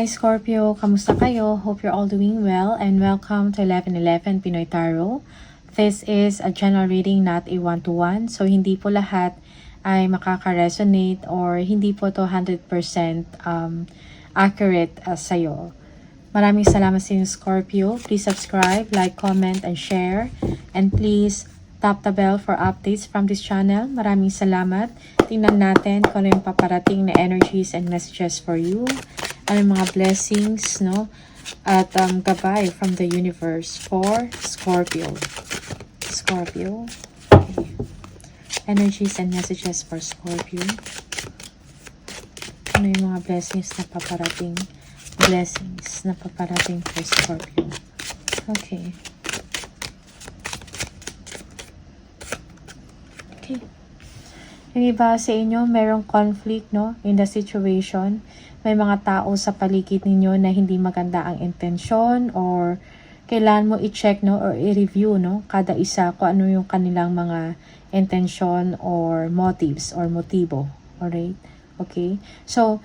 Hi Scorpio, kamusta kayo? Hope you're all doing well and welcome to 1111 Pinoy Tarot. This is a general reading, not a one-to-one. So hindi po lahat ay makaka-resonate or hindi po to 100% accurate sa'yo. Maraming salamat sa inyo Scorpio. Please subscribe, like, comment, and share. And please tap the bell for updates from this channel. Maraming salamat. Tingnan natin kung ano yung paparating na energies and messages for you. Ano mga blessings, no? At gabay from the universe for Scorpio. Scorpio. Okay. Energies and messages for Scorpio. Ano yung mga blessings na paparating? Blessings na paparating for Scorpio. Okay. Okay. Yung iba sa inyo, merong conflict, no? In the situation. May mga tao sa paligid ninyo na hindi maganda ang intensyon or kailangan mo i-check, no? Or i-review, no? Kada isa kung ano yung kanilang mga intensyon or motives or motibo. Alright? Okay? So,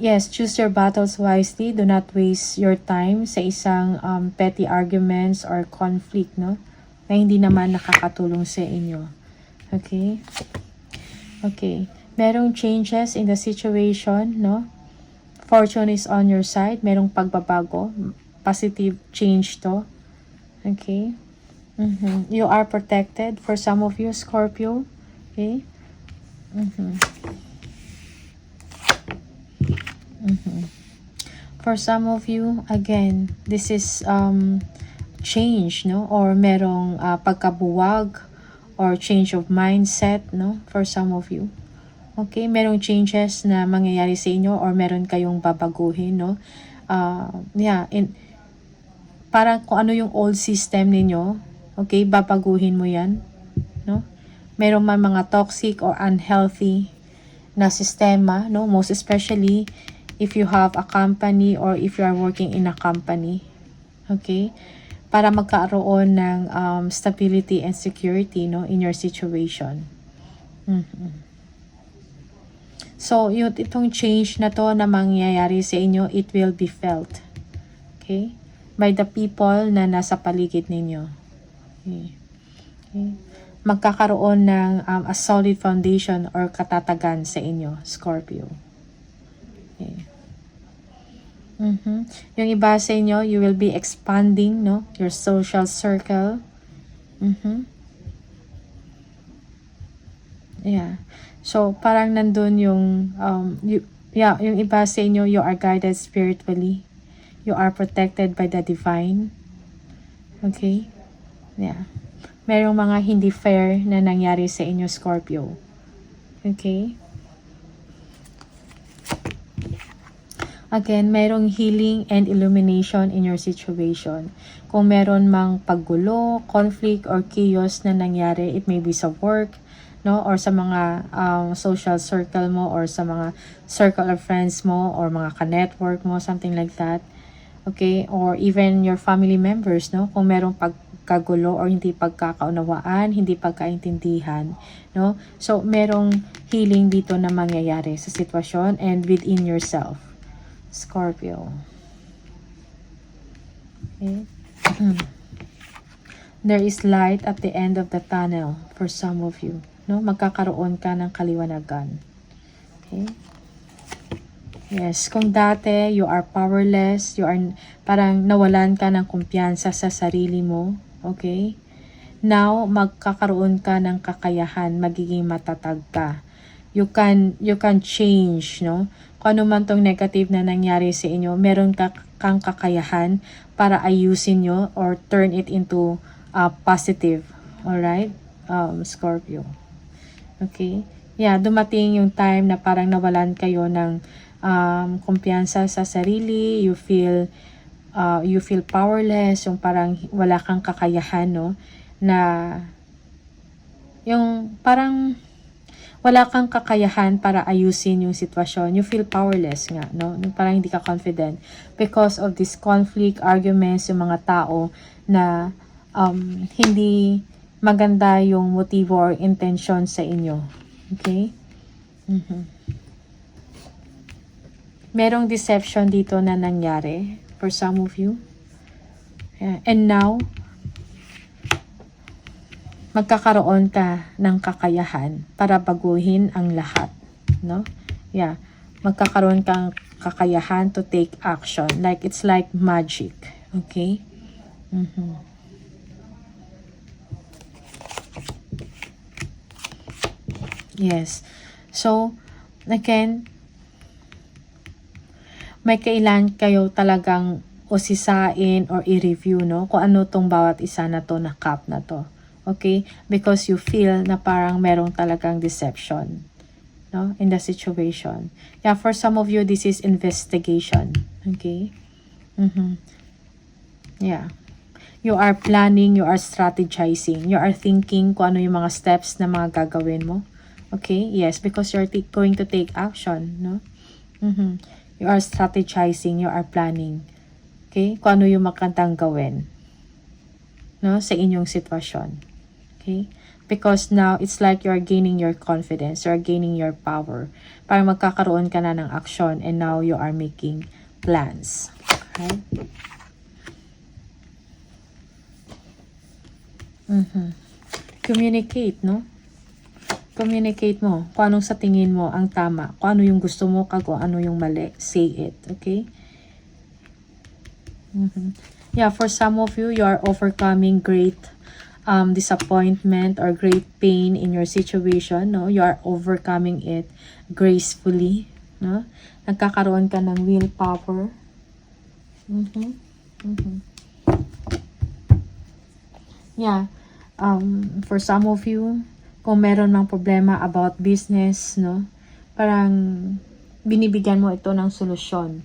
yes, choose your battles wisely. Do not waste your time sa isang petty arguments or conflict, no? Na hindi naman nakakatulong sa inyo. Okay? Okay. Merong changes in the situation, no? Fortune is on your side. Merong pagbabago. Positive change to. Okay? You are protected for some of you, Scorpio. Okay? For some of you, again, this is change, no? Or merong pagkabuwag or change of mindset, no? For some of you. Okay, merong changes na mangyayari sa inyo or meron kayong babaguhin, no? Parang kung ano yung old system ninyo, okay, babaguhin mo yan, no? Meron man mga toxic or unhealthy na sistema, no? Most especially if you have a company or if you are working in a company, okay? Para magkaroon ng stability and security, no, in your situation. So, itong change na to na mangyayari sa inyo, it will be felt. Okay? By the people na nasa paligid ninyo. Okay? Okay? Magkakaroon ng a solid foundation or katatagan sa inyo, Scorpio. Okay. Yung iba sa inyo, you will be expanding, no, your social circle. Yeah. So, parang nandun yung, yung iba sa inyo, you are guided spiritually. You are protected by the divine. Okay? Yeah. Merong mga hindi fair na nangyari sa inyo, Scorpio. Okay? Again, merong healing and illumination in your situation. Kung meron mang paggulo, conflict, or chaos na nangyari, it may be sa work, no, or sa mga social circle mo or sa mga circle of friends mo or mga ka-network mo, something like that. Okay? Or even your family members, no? Kung merong pagkagulo or hindi pagkakaunawaan, hindi pagkaintindihan, no? So, merong healing dito na mangyayari sa sitwasyon and within yourself, Scorpio. Okay? There is light at the end of the tunnel for some of you. No, magkakaroon ka ng kaliwanagan. Okay? Yes, kung dati you are powerless, you are parang nawalan ka ng kumpiyansa sa sarili mo, okay? Now, magkakaroon ka ng kakayahan, magiging matatag ka. You can change, no? Kung ano man tong negative na nangyari sa inyo, meron kang kakayahan para ayusin nyo or turn it into positive. Alright? Scorpio. Okay? Yeah, dumating yung time na parang nawalan kayo ng kumpiyansa sa sarili, you feel powerless, yung parang wala kang kakayahan, no? Na yung parang wala kang kakayahan para ayusin yung sitwasyon. You feel powerless nga, no? Yung parang hindi ka confident because of this conflict, arguments, yung mga tao na hindi maganda yung motibo or intention sa inyo. Okay? merong deception dito na nangyari for some of you. Yeah. And now, magkakaroon ka ng kakayahan para baguhin ang lahat, no? Yeah. Magkakaroon kang kakayahan to take action. Like, it's like magic. Okay? Yes. So, again, may kailan kayo talagang usisain or i-review, no? Kung ano tong bawat isa na to, na cup na to. Okay? Because you feel na parang merong talagang deception, no? In the situation. Yeah, for some of you, this is investigation. Okay? Yeah. You are planning, you are strategizing, you are thinking kung ano yung mga steps na mga gagawin mo. Okay? Yes, because you're going to take action, no? You are strategizing, you are planning. Okay? Kung ano yung makantang gawin, no? Sa inyong sitwasyon. Okay? Because now, it's like you're gaining your confidence, you're gaining your power. Parang magkakaroon ka na ng action, and now you are making plans. Okay? Communicate, no? Communicate mo kung anong sa tingin mo ang tama, kung ano yung gusto mo, kung ano yung mali. Say it, okay? Yeah, for some of you, you are overcoming great disappointment or great pain in your situation, no? You are overcoming it gracefully, no? Nagkakaroon ka ng willpower. Yeah, for some of you, kung meron mang problema about business, no? Parang binibigyan mo ito ng solusyon.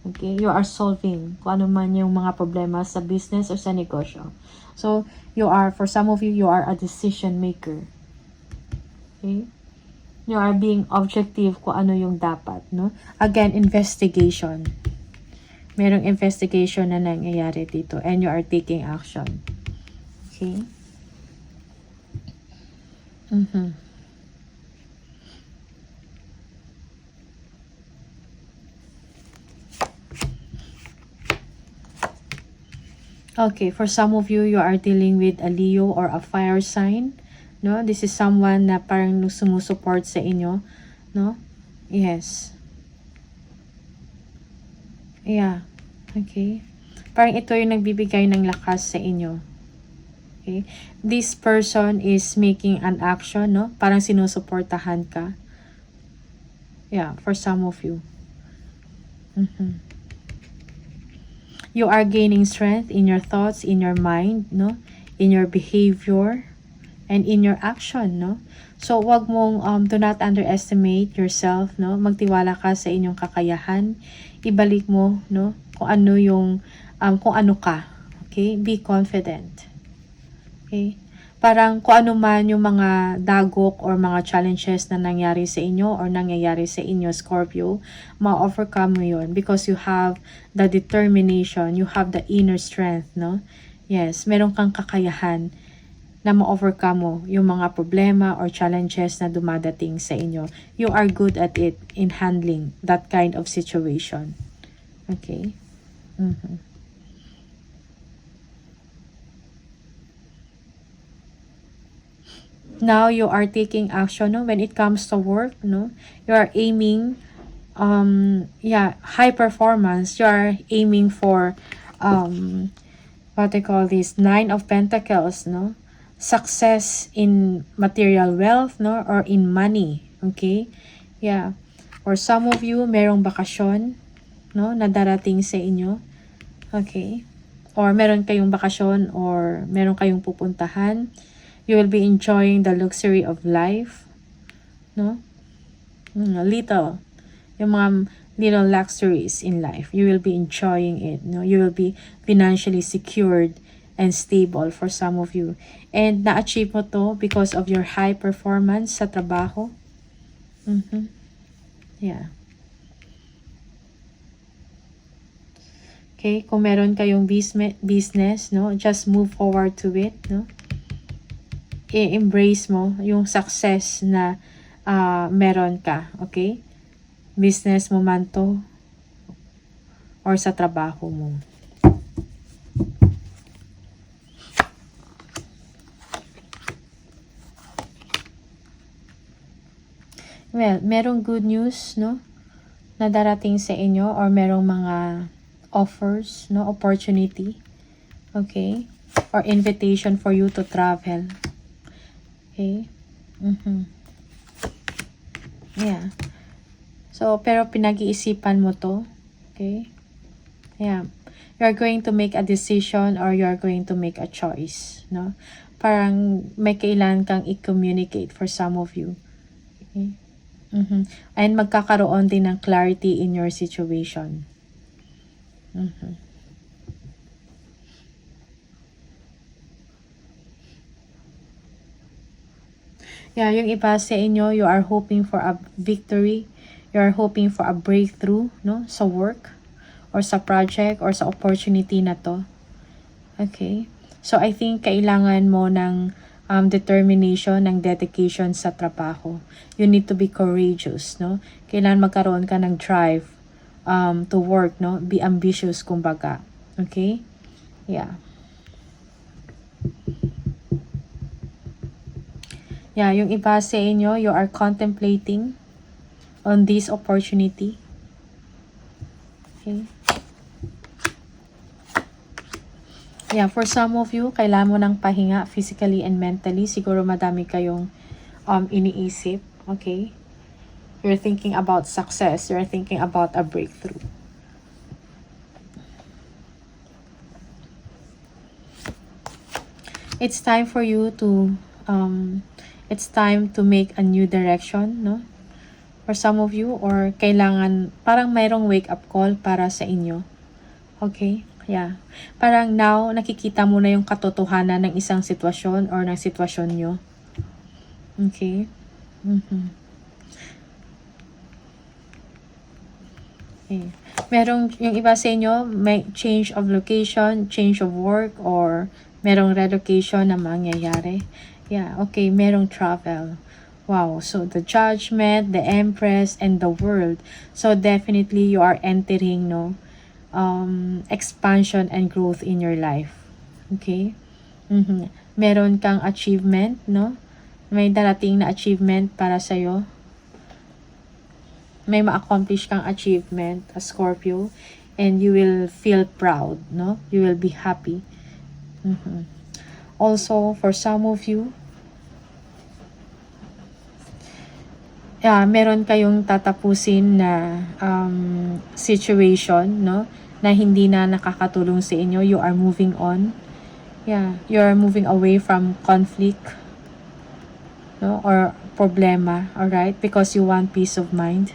Okay? You are solving kung ano man yung mga problema sa business or sa negosyo. So, you are, for some of you, you are a decision maker. Okay? You are being objective kung ano yung dapat, no? Again, investigation. Merong investigation na nangyayari dito, and you are taking action. Okay? Okay, for some of you, you are dealing with a Leo or a fire sign, no? This is someone na parang sumusupport sa inyo, no? Yes. Yeah. Okay. Parang ito yung nagbibigay ng lakas sa inyo. Okay? This person is making an action, no? Parang sinusuportahan ka. Yeah, for some of you. You are gaining strength in your thoughts, in your mind, no? In your behavior, and in your action, no? So, wag mong, do not underestimate yourself, no? Magtiwala ka sa inyong kakayahan. Ibalik mo, no? Kung ano yung, kung ano ka. Okay? Be confident. Okay? Parang kung ano man yung mga dagok or mga challenges na nangyari sa inyo or nangyayari sa inyo, Scorpio, ma-overcome mo yun because you have the determination, you have the inner strength, no? Yes, meron kang kakayahan na ma-overcome mo yung mga problema or challenges na dumadating sa inyo. You are good at it in handling that kind of situation. Okay? Now you are taking action, no? When it comes to work, no? You are aiming high performance. You are aiming for what they call this, 9 of Pentacles, no? Success in material wealth, no? Or in money. Okay? Yeah. For some of you, merong bakasyon, no? Na darating sa inyo. Okay? Or meron kayong bakasyon or meron kayong pupuntahan. You will be enjoying the luxury of life, no? Little, yung mga little luxuries in life. You will be enjoying it, no? You will be financially secured and stable for some of you. And na-achieve mo to because of your high performance sa trabaho. Yeah. Okay, kung meron kayong business, no? Just move forward to it, no? I-embrace mo yung success na meron ka, okay? business mo man to or sa trabaho mo. Well, merong good news, no, na darating sa inyo, or merong mga offers, no, opportunity, okay, or invitation for you to travel, okay. Yeah. So, pero pinag-iisipan mo to, okay. Yeah. You're going to make a decision, or you're going to make a choice, no. Parang may kailangan kang i-communicate for some of you, okay. And magkakaroon din ng clarity in your situation. Yeah, yung iba sa inyo, you are hoping for a victory, you are hoping for a breakthrough, no, sa work, or sa project, or sa opportunity na to. Okay? So, I think kailangan mo ng determination, ng dedication sa trabaho. You need to be courageous, no? Kailangan magkaroon ka ng drive to work, no? Be ambitious, kumbaga. Okay? Yeah. Yeah, yung iba sa inyo, you are contemplating on this opportunity. Okay? Yeah, for some of you, kailangan mo ng pahinga physically and mentally. Siguro madami kayong iniisip. Okay? You're thinking about success. You're thinking about a breakthrough. It's time for you to it's time to make a new direction, no? For some of you, or kailangan, parang mayroong wake up call para sa inyo. Okay? Yeah. Parang now, nakikita mo na yung katotohanan ng isang sitwasyon or ng sitwasyon nyo. Okay? Okay. Merong, yung iba sa inyo, may change of location, change of work, or merong relocation na mangyayari. Yeah, okay, merong travel. Wow, so the Judgment, the Empress, and the World. So definitely you are entering, no, expansion and growth in your life. Okay? Meron kang achievement, no? May darating na achievement para sa'yo. May ma-accomplish kang achievement, a Scorpio, and you will feel proud, no? You will be happy. Also, for some of you, meron kayong tatapusin na situation, no, na hindi na nakakatulong sa inyo. You are moving on. Yeah, you are moving away from conflict, no, or problema, all right, because you want peace of mind.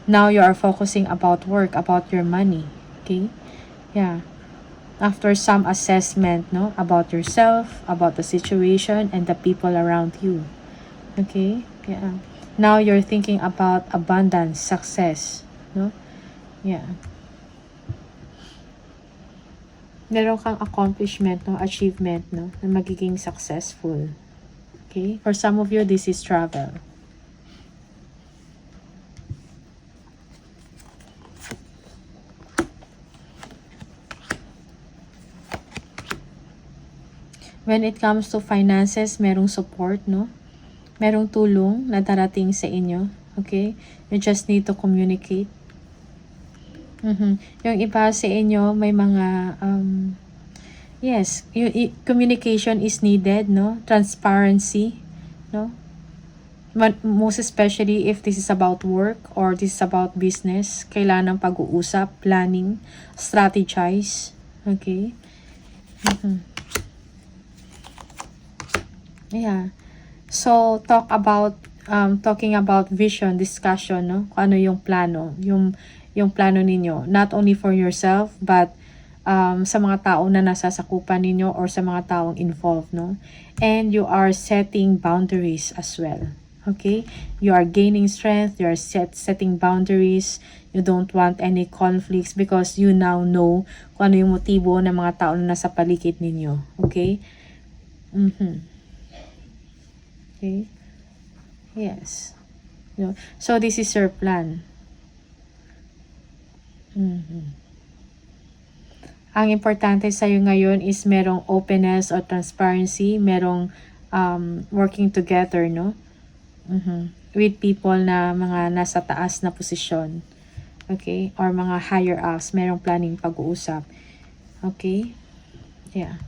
Now you are focusing about work, about your money. Okay? Yeah. After some assessment, no, about yourself, about the situation, and the people around you. Okay? Yeah. Now you're thinking about abundance, success, no? Yeah. Meron kang accomplishment, no, achievement, no, na magiging successful. Okay? For some of you, this is travel. When it comes to finances, merong support, no? Merong tulong na darating sa inyo. Okay? You just need to communicate. Yung iba sa inyo, may mga, yes, communication is needed, no? Transparency, no? Most especially if this is about work or this is about business, kailangan ng pag-uusap, planning, strategize. Okay? Yeah. So, talking about vision, discussion, no? Kung ano yung plano, yung plano ninyo. Not only for yourself, but sa mga tao na nasasakupan ninyo or sa mga taong involved, no? And you are setting boundaries as well. Okay? You are gaining strength, you are setting boundaries, you don't want any conflicts because you now know kung ano yung motibo ng mga tao na nasa paligid ninyo. Okay? Okay? Yes. So, this is your plan. Ang importante sa'yo ngayon is merong openness or transparency, merong working together, no? With people na mga nasa taas na posisyon. Okay? Or mga higher ups, merong planning pag-uusap. Okay? Yeah.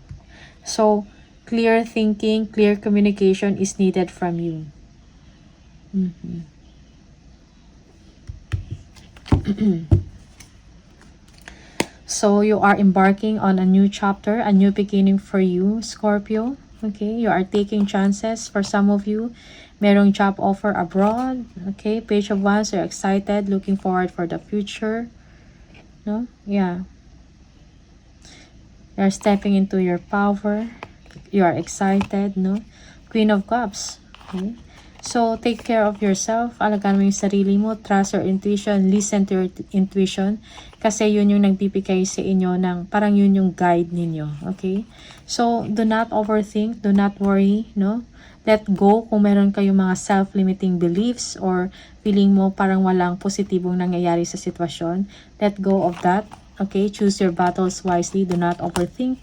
So, clear thinking, clear communication is needed from you. So, you are embarking on a new chapter, a new beginning for you, Scorpio. Okay, you are taking chances. For some of you, merong job offer abroad. Okay, Page of Wands, you're excited, looking forward for the future. No? Yeah. You're stepping into your power. You are excited, no? Queen of Cups. Okay? So, take care of yourself. Alagaan mo yung sarili mo. Trust your intuition. Listen to your intuition. Kasi yun yung nagbibigay sa inyo ng, parang yun yung guide ninyo. Okay? So, do not overthink. Do not worry, no? Let go kung meron kayong mga self-limiting beliefs or feeling mo parang walang positibong nangyayari sa sitwasyon. Let go of that. Okay? Choose your battles wisely. Do not overthink.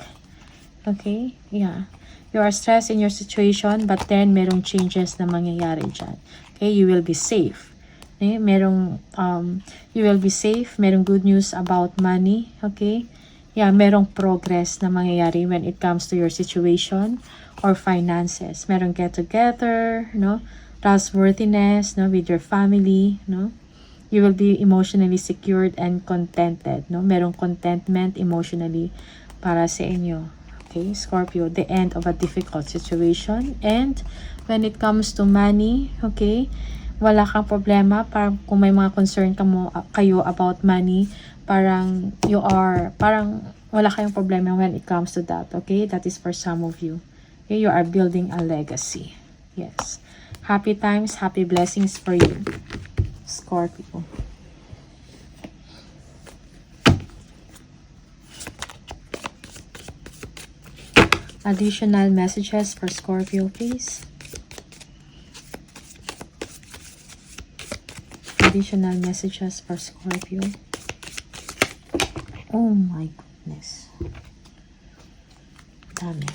Okay? Yeah. You are stressed in your situation, but then merong changes na mangyayari dyan. Okay? You will be safe. Okay? You will be safe. Merong good news about money. Okay? Yeah, merong progress na mangyayari when it comes to your situation or finances. Merong get-together, no? Trustworthiness, no? With your family, no? You will be emotionally secured and contented, no? Merong contentment emotionally para sa inyo. Okay, Scorpio, the end of a difficult situation. And when it comes to money, okay, wala kang problema. Parang kung may mga concern kayo about money, parang wala kayong problema when it comes to that. Okay, that is for some of you. Okay, you are building a legacy. Yes. Happy times, happy blessings for you, Scorpio. Additional messages for Scorpio, please. Additional messages for Scorpio. Oh my goodness. Dami.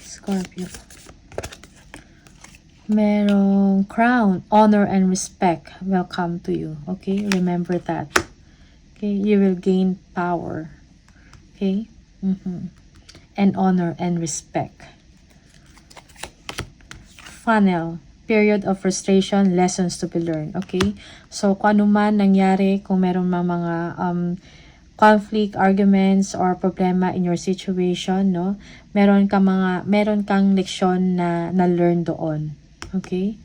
Scorpio. Merong crown, honor, and respect will come to you. Okay? Remember that. Okay, you will gain power. Okay? And honor and respect. Funnel. Period of frustration, lessons to be learned. Okay? So, kung ano man nangyari, kung meron mga conflict, arguments, or problema in your situation, no? Meron kang leksyon na na-learn doon. Okay?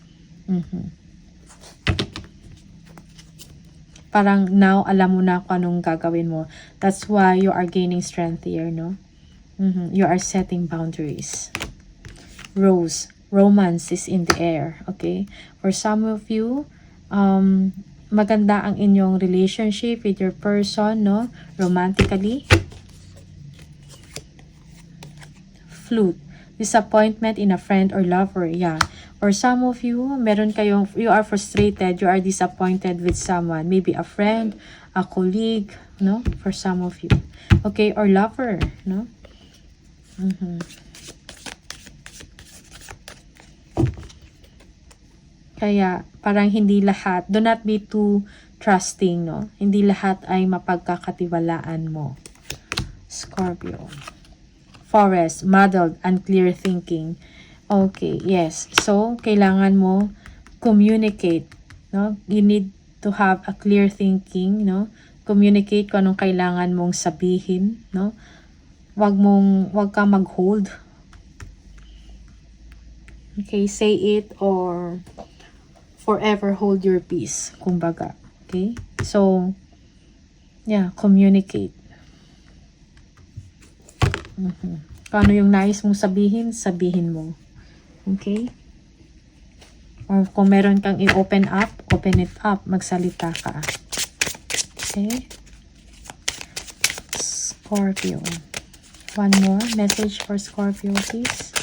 Parang now, alam mo na kung anong gagawin mo. That's why you are gaining strength here, no? You are setting boundaries. Rose. Romance is in the air, okay? For some of you, maganda ang inyong relationship with your person, no? Romantically. Flute. Disappointment in a friend or lover, yeah. For some of you, you are frustrated, you are disappointed with someone. Maybe a friend, a colleague, no? For some of you. Okay, or lover, no? Kaya, parang hindi lahat, do not be too trusting, no? Hindi lahat ay mapagkakatiwalaan mo. Scorpio. Forest, muddled, unclear thinking. Okay, yes. So, kailangan mo communicate, no? You need to have a clear thinking, no? Communicate kung anong kailangan mong sabihin, no? Wag kang mag-hold. Okay, say it or forever hold your peace, kumbaga. Okay? So, yeah, communicate. Kung ano yung nais mong sabihin, sabihin mo. Okay? Or kung meron kang i-open up, open it up. Magsalita ka. Okay? Scorpio. One more message for Scorpio, please.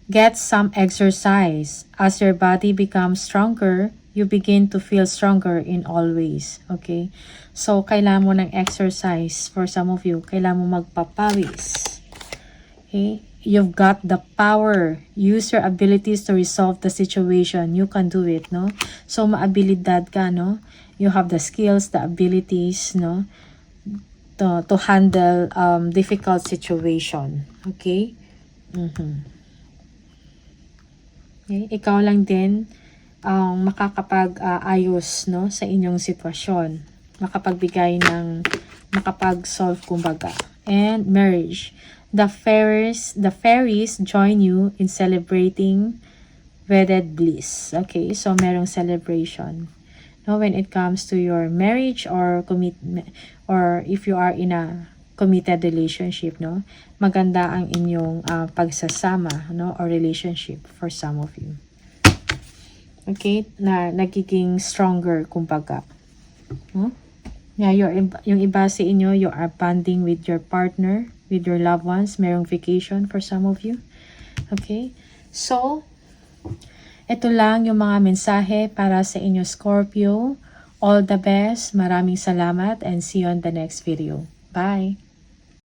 Get some exercise. As your body becomes stronger, you begin to feel stronger in all ways. Okay? So, kailangan mo ng exercise. For some of you, kailangan mo magpapawis. Okay? You've got the power. Use your abilities to resolve the situation. You can do it, no? So, maabilidad ka, no? You have the skills, the abilities, no? To handle difficult situation. Okay? Okay? Ikaw lang din ang makakapag-ayos, no, sa inyong sitwasyon. Makapag-solve kumbaga. And marriage. The fairies join you in celebrating wedded bliss. Okay, so merong celebration. No, when it comes to your marriage or commitment, or if you are in a committed relationship, no, maganda ang inyong pagsasama, no, or relationship for some of you. Okay, na nagiging stronger kumbaga. No? Yeah, yung iba sa inyo, you are bonding with your partner, with your loved ones. Merong vacation for some of you. Okay? So, ito lang yung mga mensahe para sa inyo, Scorpio. All the best. Maraming salamat and see you on the next video. Bye!